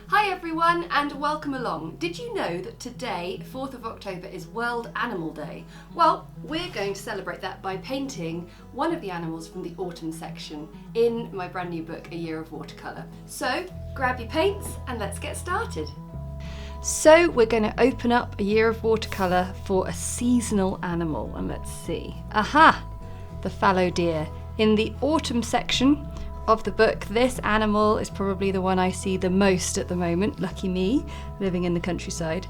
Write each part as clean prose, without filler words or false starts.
Hi everyone and welcome along. Did you know that today, 4th of October, is World Animal Day? Well, we're going to celebrate that by painting one of the animals from the autumn section in my brand new book, A Year of Watercolour. So grab your paints and let's get started. So we're going to open up A Year of Watercolour for a seasonal animal, and let's see. Aha! The fallow deer. In the autumn section of the book, this animal is probably the one I see the most at the moment. Lucky me, living in the countryside.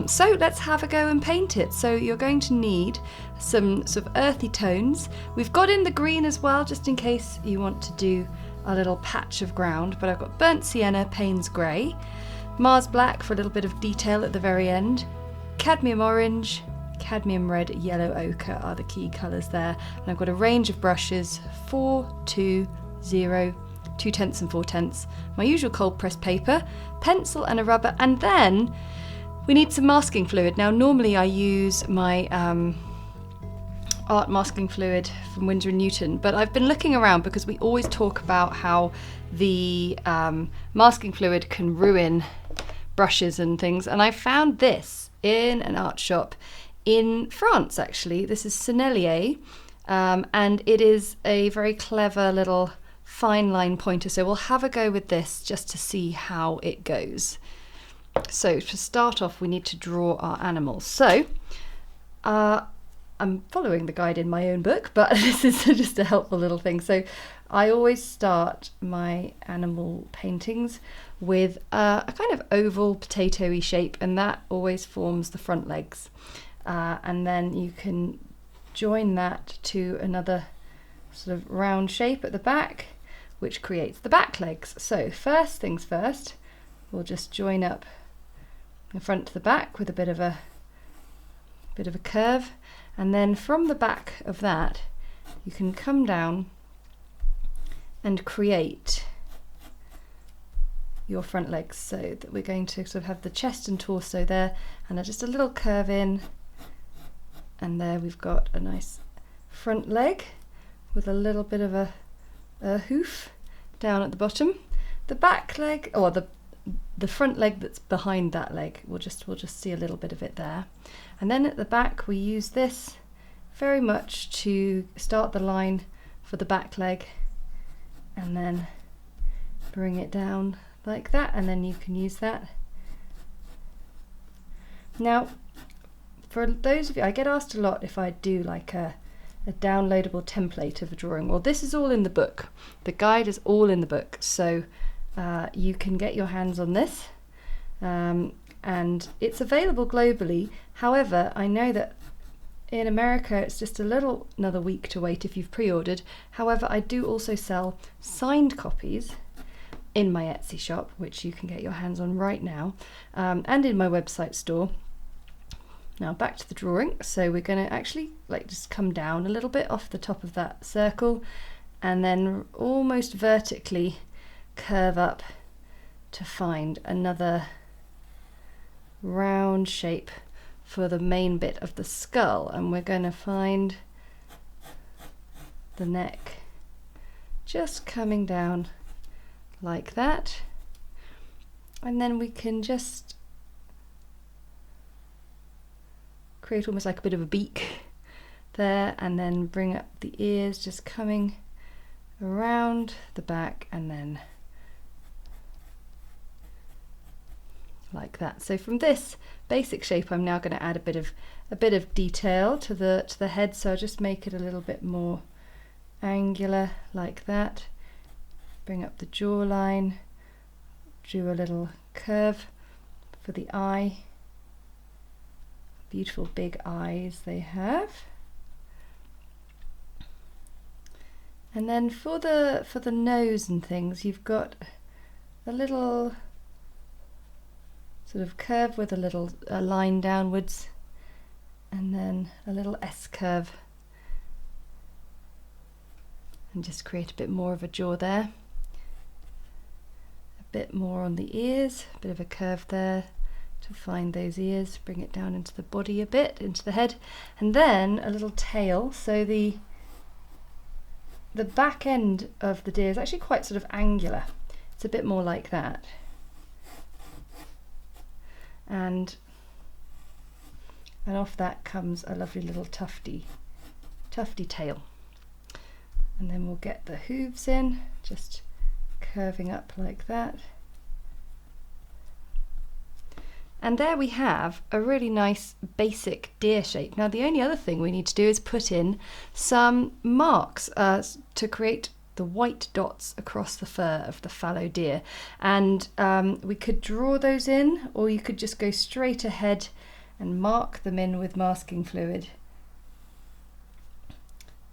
So let's have a go and paint it. So you're going to need some sort of earthy tones. We've got in the green as well, just in case you want to do a little patch of ground, but I've got burnt sienna, Paynes Grey, Mars black for a little bit of detail at the very end, cadmium orange, cadmium red, yellow ochre are the key colours there. And I've got a range of brushes, 4, 2, 0, 2/10 and 4/10, my usual cold pressed paper, pencil and a rubber, and then we need some masking fluid. Now normally I use my art masking fluid from Winton and Newton, but I've been looking around because we always talk about how the masking fluid can ruin brushes and things, and I found this in an art shop in France actually. This is Sennelier, and it is a very clever little fine line pointer, so we'll have a go with this just to see how it goes. So to start off we need to draw our animals. So I'm following the guide in my own book, but this is just a helpful little thing. So I always start my animal paintings with a kind of oval potato-y shape, and that always forms the front legs, and then you can join that to another sort of round shape at the back, which creates the back legs. So first things first, we'll just join up the front to the back with a bit of a curve, and then from the back of that you can come down and create your front legs, so that we're going to sort of have the chest and torso there, and just a little curve in, and there we've got a nice front leg with a little bit of a hoof down at the bottom. The back leg, or the front leg that's behind that leg, we'll just see a little bit of it there. And then at the back we use this very much to start the line for the back leg, and then bring it down like that, and then you can use that. Now for those of you, I get asked a lot if I do like a downloadable template of a drawing. Well, this is all in the book. The guide is all in the book, so you can get your hands on this, and it's available globally. However, I know that in America it's just another week to wait if you've pre-ordered. However, I do also sell signed copies in my Etsy shop, which you can get your hands on right now, and in my website store. Now back to the drawing. So we're going to actually just come down a little bit off the top of that circle, and then almost vertically curve up to find another round shape for the main bit of the skull, and we're going to find the neck just coming down like that, and then we can just create almost like a bit of a beak there, and then bring up the ears just coming around the back, and then like that. So from this basic shape I'm now going to add a bit of detail to the head, so I'll just make it a little bit more angular like that, bring up the jawline, do a little curve for the eye. Beautiful big eyes they have. And then for the nose and things, you've got a little sort of curve with a little line downwards, and then a little S curve, and just create a bit more of a jaw there. A bit more on the ears, a bit of a curve there to find those ears, bring it down into the body a bit, into the head, and then a little tail. So the back end of the deer is actually quite sort of angular. It's a bit more like that. and off that comes a lovely little tufty tail. And then we'll get the hooves in, just curving up like that. And there we have a really nice basic deer shape. Now the only other thing we need to do is put in some marks to create the white dots across the fur of the fallow deer. And we could draw those in, or you could just go straight ahead and mark them in with masking fluid.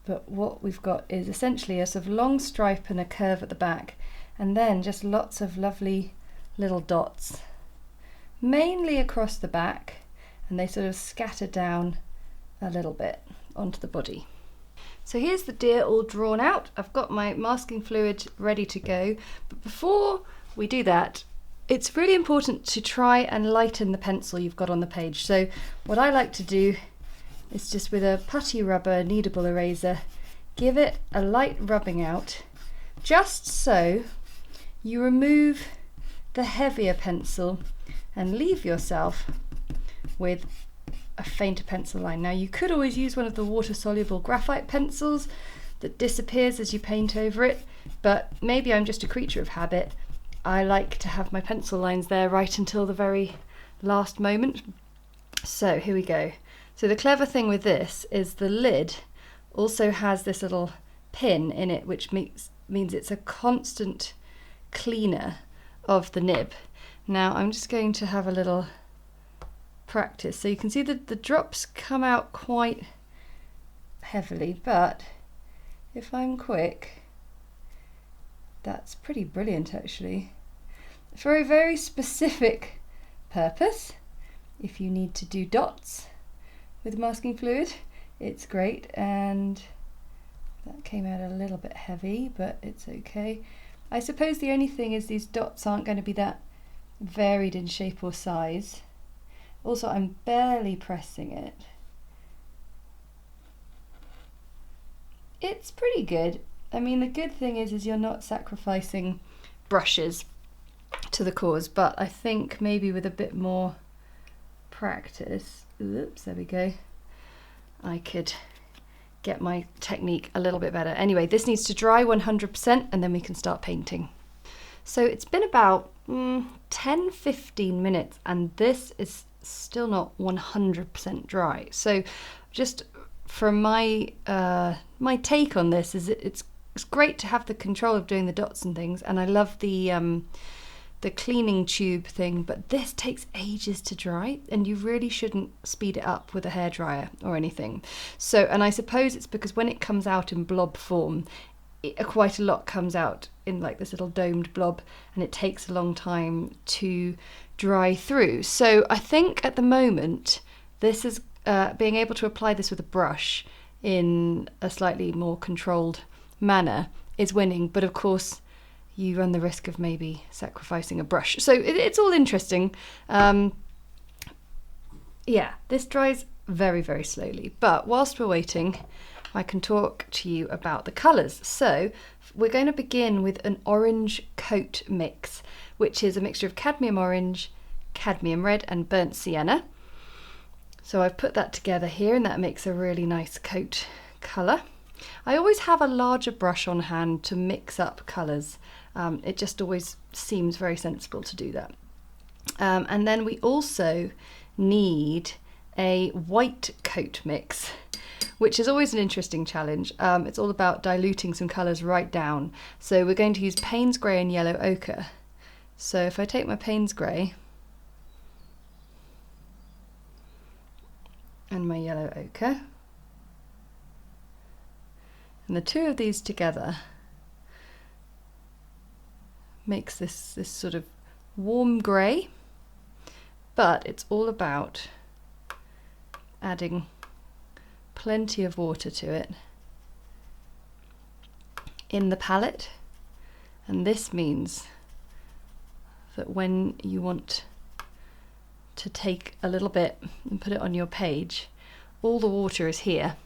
But what we've got is essentially a sort of long stripe and a curve at the back, and then just lots of lovely little dots, mainly across the back, and they sort of scatter down a little bit onto the body. So here's the deer all drawn out. I've got my masking fluid ready to go, but before we do that, it's really important to try and lighten the pencil you've got on the page. So what I like to do is just with a putty rubber kneadable eraser, give it a light rubbing out, just so you remove the heavier pencil and leave yourself with a fainter pencil line. Now you could always use one of the water-soluble graphite pencils that disappears as you paint over it, but maybe I'm just a creature of habit. I like to have my pencil lines there right until the very last moment. So here we go. So the clever thing with this is the lid also has this little pin in it, which means it's a constant cleaner of the nib. Now I'm just going to have a little practice. So you can see that the drops come out quite heavily, but if I'm quick, that's pretty brilliant actually. For a very specific purpose, if you need to do dots with masking fluid, it's great. And that came out a little bit heavy, but it's okay. I suppose the only thing is these dots aren't going to be that varied in shape or size. Also, I'm barely pressing it. It's pretty good. I mean, the good thing is you're not sacrificing brushes to the cause, but I think maybe with a bit more practice, oops, there we go, I could get my technique a little bit better. Anyway, this needs to dry 100% and then we can start painting. So it's been about 10-15 minutes and this is still not 100% dry. So just from my my take on this is it's great to have the control of doing the dots and things, and I love the cleaning tube thing, but this takes ages to dry and you really shouldn't speed it up with a hairdryer or anything. So, and I suppose it's because when it comes out in blob form, quite a lot comes out in like this little domed blob and it takes a long time to dry through. So I think at the moment this is being able to apply this with a brush in a slightly more controlled manner is winning, but of course you run the risk of maybe sacrificing a brush. So it's all interesting. Yeah, this dries very, very slowly, but whilst we're waiting, I can talk to you about the colours. So we're going to begin with an orange coat mix, which is a mixture of cadmium orange, cadmium red and burnt sienna. So I've put that together here and that makes a really nice coat colour. I always have a larger brush on hand to mix up colours. It just always seems very sensible to do that. And then we also need a white coat mix, which is always an interesting challenge. It's all about diluting some colours right down. So we're going to use Paynes Grey and yellow ochre. So if I take my Paynes Grey and my yellow ochre, and the two of these together makes this sort of warm grey, but it's all about adding plenty of water to it in the palette. And this means that when you want to take a little bit and put it on your page, all the water is here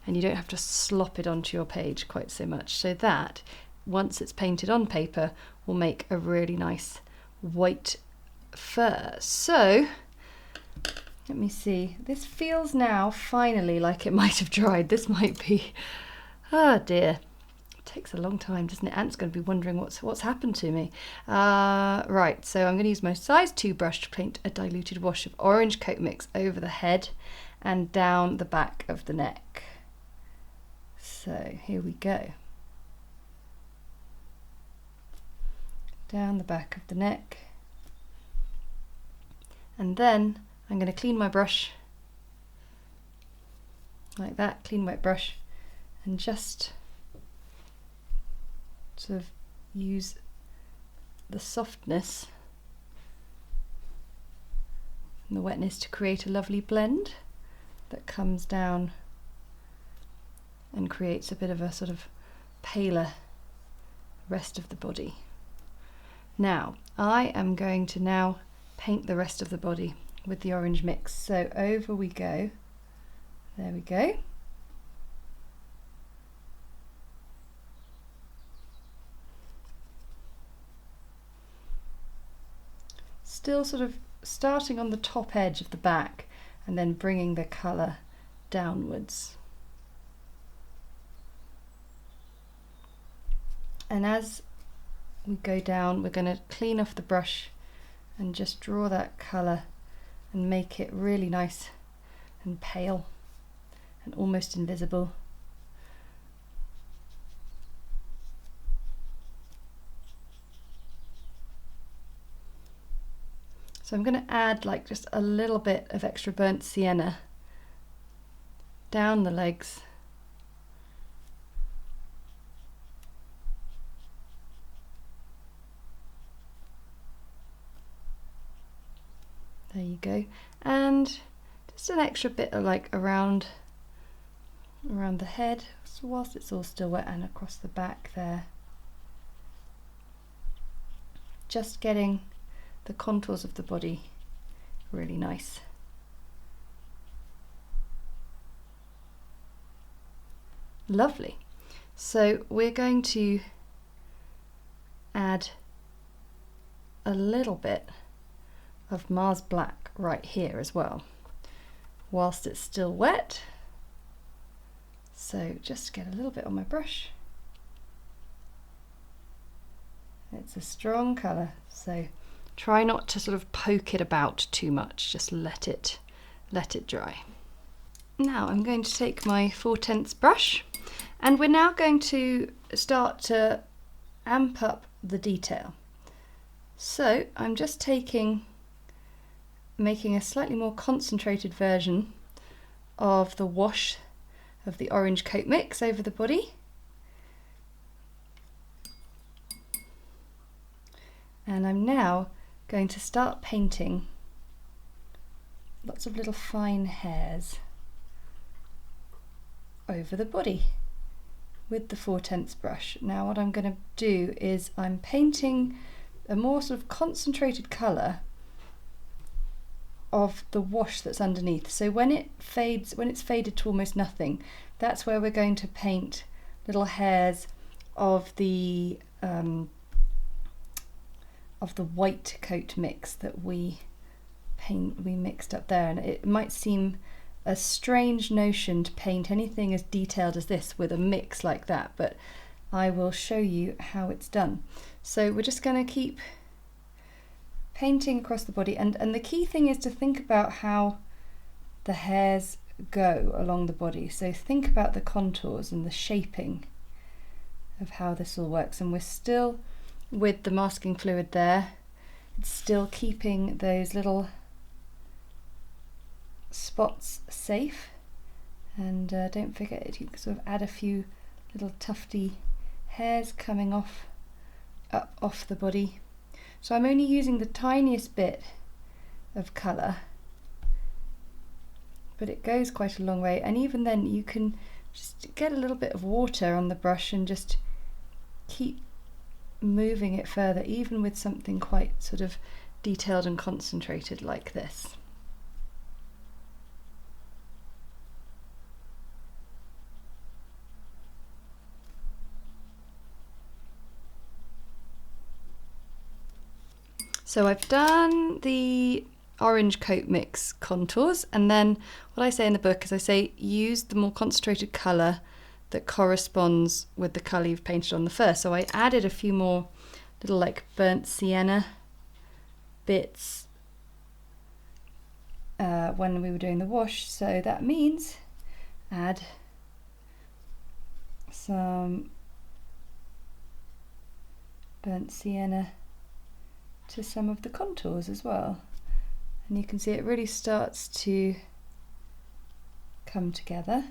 and you don't have to slop it onto your page quite so much. So that, once it's painted on paper, will make a really nice white fur. So Let me see. This feels now finally like it might have dried. This might be, oh dear. It takes a long time, doesn't it? Ant's going to be wondering what's happened to me. Right, so I'm going to use my size 2 brush to paint a diluted wash of orange coat mix over the head and down the back of the neck. So here we go. Down the back of the neck. And then I'm going to clean my brush like that, clean wet brush, and just sort of use the softness and the wetness to create a lovely blend that comes down and creates a bit of a sort of paler rest of the body. Now I am going to now paint the rest of the body with the orange mix. So over we go. There we go. Still sort of starting on the top edge of the back and then bringing the colour downwards. And as we go down, we're going to clean off the brush and just draw that colour and make it really nice and pale and almost invisible. So I'm going to add like just a little bit of extra burnt sienna down the legs. There you go. And just an extra bit of like around the head, so whilst it's all still wet, and across the back there. Just getting the contours of the body really nice. Lovely. So we're going to add a little bit of Mars Black right here as well, whilst it's still wet. So just get a little bit on my brush. It's a strong colour, so try not to sort of poke it about too much, just let it dry. Now I'm going to take my 4/10 brush, and we're now going to start to amp up the detail. So I'm just making a slightly more concentrated version of the wash of the orange coat mix over the body. And I'm now going to start painting lots of little fine hairs over the body with the 4/10 brush. Now what I'm going to do is I'm painting a more sort of concentrated colour of the wash that's underneath. So when it's faded to almost nothing, that's where we're going to paint little hairs of the white coat mix that we mixed up there. And it might seem a strange notion to paint anything as detailed as this with a mix like that, but I will show you how it's done. So we're just going to keep painting across the body, and the key thing is to think about how the hairs go along the body. So think about the contours and the shaping of how this all works. And we're still with the masking fluid there, it's still keeping those little spots safe. And don't forget, you can sort of add a few little tufty hairs coming off the body. So I'm only using the tiniest bit of colour, but it goes quite a long way. And even then you can just get a little bit of water on the brush and just keep moving it further, even with something quite sort of detailed and concentrated like this. So I've done the orange coat mix contours, and then what I say in the book is I say use the more concentrated colour that corresponds with the colour you've painted on the first. So I added a few more little like burnt sienna bits when we were doing the wash, so that means add some burnt sienna to some of the contours as well, and you can see it really starts to come together,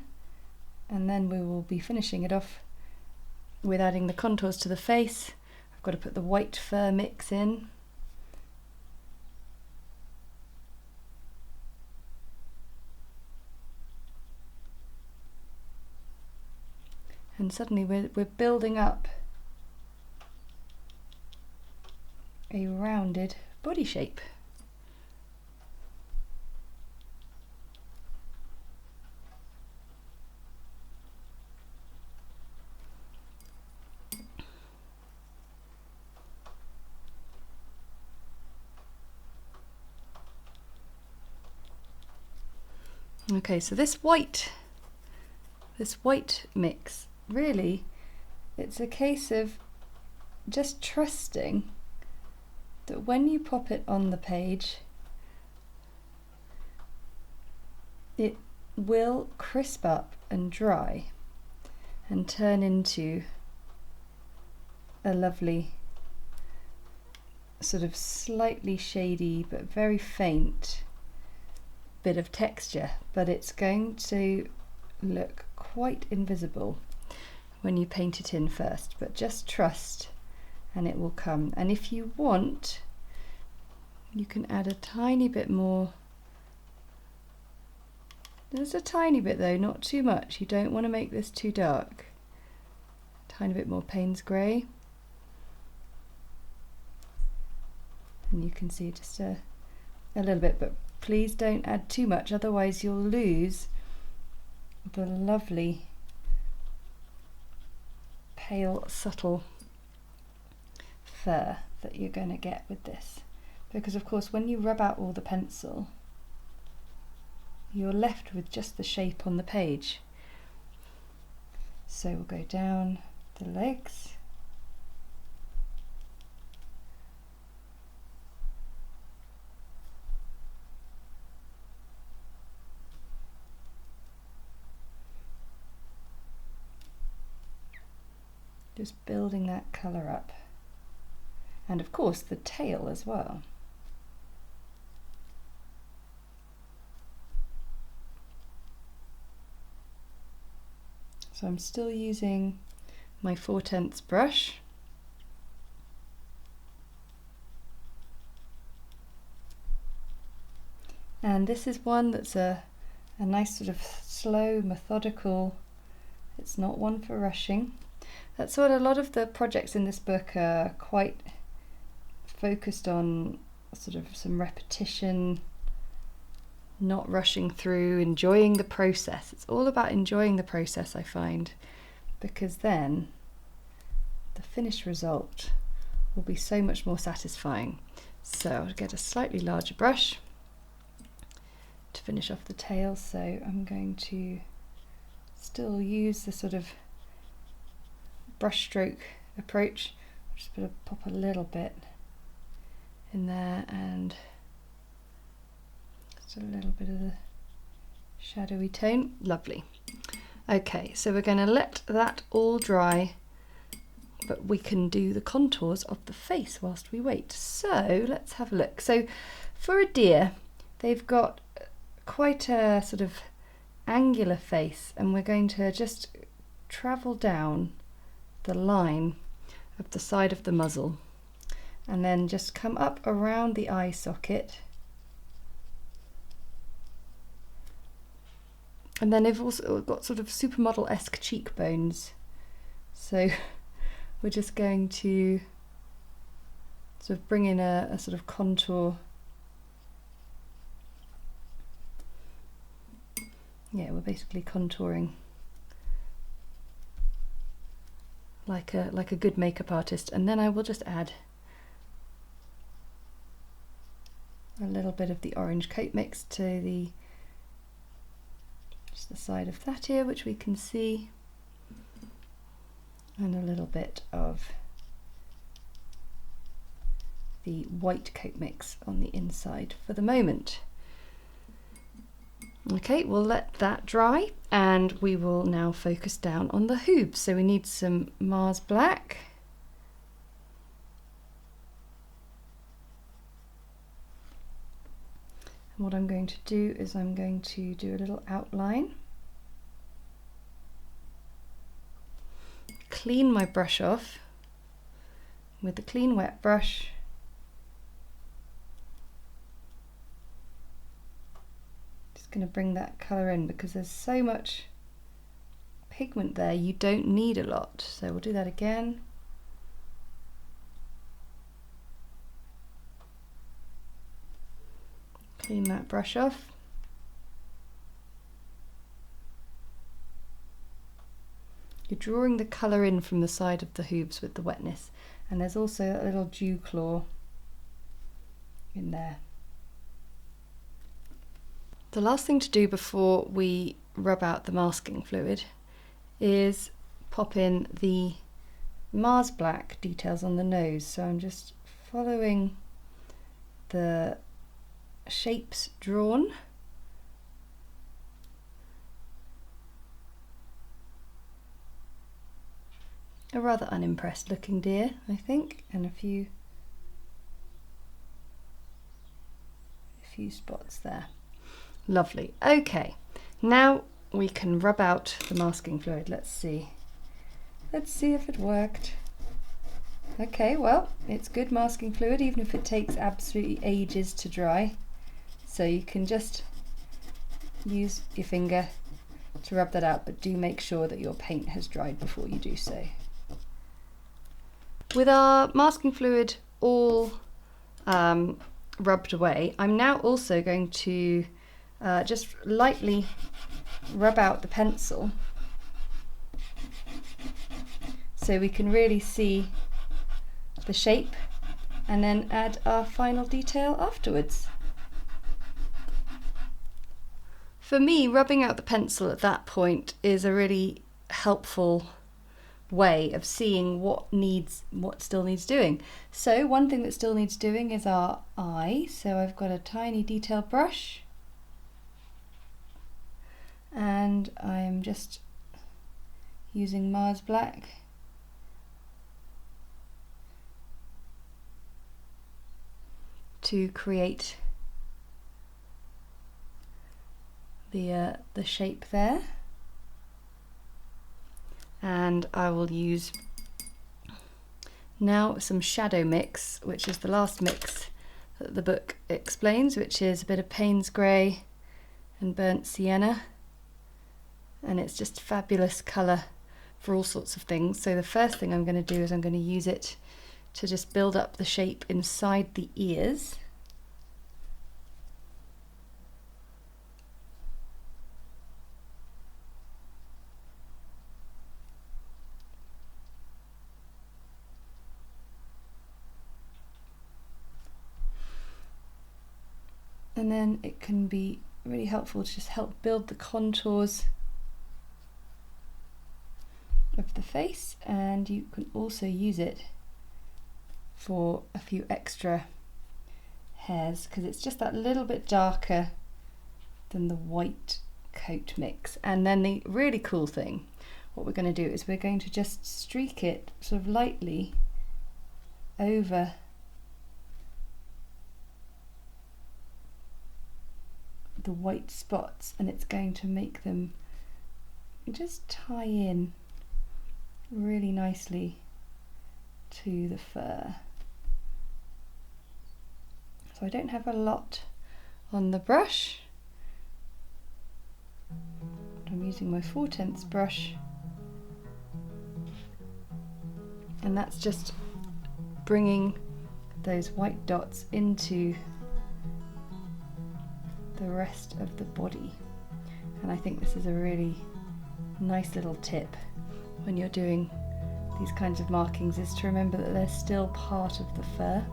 and then we will be finishing it off with adding the contours to the face. I've got to put the white fur mix in. And suddenly we're building up a rounded body shape. Okay, so this white mix, really, it's a case of just trusting that when you pop it on the page, it will crisp up and dry and turn into a lovely sort of slightly shady but very faint bit of texture, but it's going to look quite invisible when you paint it in first, but just trust and it will come. And if you want, you can add a tiny bit more. There's a tiny bit though, not too much. You don't want to make this too dark. A tiny bit more Paynes Grey. And you can see just a little bit, but please don't add too much, otherwise you'll lose the lovely pale subtle fur that you're going to get with this, because of course when you rub out all the pencil you're left with just the shape on the page. So we'll go down the legs, just building that colour up, and of course the tail as well. So I'm still using my 4/10 brush, and this is one that's a nice sort of slow, methodical, it's not one for rushing. That's what a lot of the projects in this book are quite focused on, sort of some repetition, not rushing through, enjoying the process. It's all about enjoying the process, I find, because then the finished result will be so much more satisfying. So I'll get a slightly larger brush to finish off the tail, so I'm going to still use the sort of brush stroke approach. I'm just going to pop a little bit in there and just a little bit of the shadowy tone. Lovely. Okay, so we're going to let that all dry, but we can do the contours of the face whilst we wait. So let's have a look. So for a deer, they've got quite a sort of angular face, and we're going to just travel down the line of the side of the muzzle and then just come up around the eye socket, and then they've also got sort of supermodel-esque cheekbones, so we're just going to sort of bring in a sort of contour. Yeah, we're basically contouring like a good makeup artist, and then I will just add a little bit of the orange coat mix to just the side of that ear, which we can see, and a little bit of the white coat mix on the inside for the moment. Okay, we'll let that dry and we will now focus down on the hooves. So we need some Mars black. And what I'm going to do is I'm going to do a little outline. Clean my brush off with the clean wet brush. Going to bring that colour in because there's so much pigment there, you don't need a lot. So we'll do that again. Clean that brush off. You're drawing the colour in from the side of the hooves with the wetness, and there's also a little dew claw in there. The last thing to do before we rub out the masking fluid is pop in the Mars black details on the nose. So I'm just following the shapes drawn. A rather unimpressed looking deer, I think, and a few spots there. Lovely. Okay, now we can rub out the masking fluid. Let's see if it worked. Okay, well, it's good masking fluid, even if it takes absolutely ages to dry. So you can just use your finger to rub that out, but do make sure that your paint has dried before you do so. With our masking fluid all rubbed away, I'm now also going to just lightly rub out the pencil so we can really see the shape, and then add our final detail afterwards. For me, rubbing out the pencil at that point is a really helpful way of seeing what still needs doing. So one thing that still needs doing is our eye. So I've got a tiny detail brush, and I'm just using Mars black to create the shape there. And I will use now some shadow mix, which is the last mix that the book explains, which is a bit of Paynes Grey and burnt sienna, and it's just fabulous colour for all sorts of things. So the first thing I'm going to do is I'm going to use it to just build up the shape inside the ears. And then it can be really helpful to just help build the contours of the face, and you can also use it for a few extra hairs because it's just that little bit darker than the white coat mix. And then the really cool thing, what we're going to do is we're going to just streak it sort of lightly over the white spots, and it's going to make them just tie in really nicely to the fur. So I don't have a lot on the brush. I'm using my 4/10 brush, and that's just bringing those white dots into the rest of the body. And I think this is a really nice little tip when you're doing these kinds of markings, is to remember that they're still part of the fur.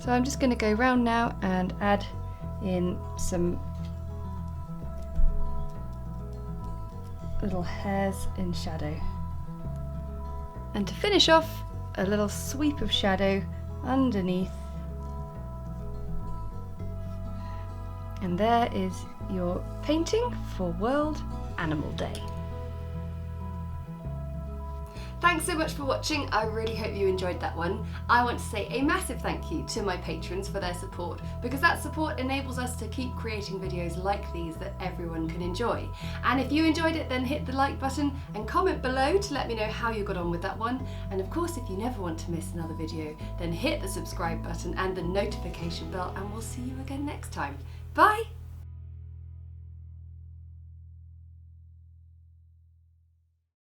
So I'm just going to go round now and add in some little hairs in shadow. And to finish off, a little sweep of shadow underneath. And there is your painting for World Animal Day. Thanks so much for watching. I really hope you enjoyed that one. I want to say a massive thank you to my patrons for their support, because that support enables us to keep creating videos like these that everyone can enjoy. And if you enjoyed it, then hit the like button and comment below to let me know how you got on with that one. And of course, if you never want to miss another video, then hit the subscribe button and the notification bell, and we'll see you again next time. Bye!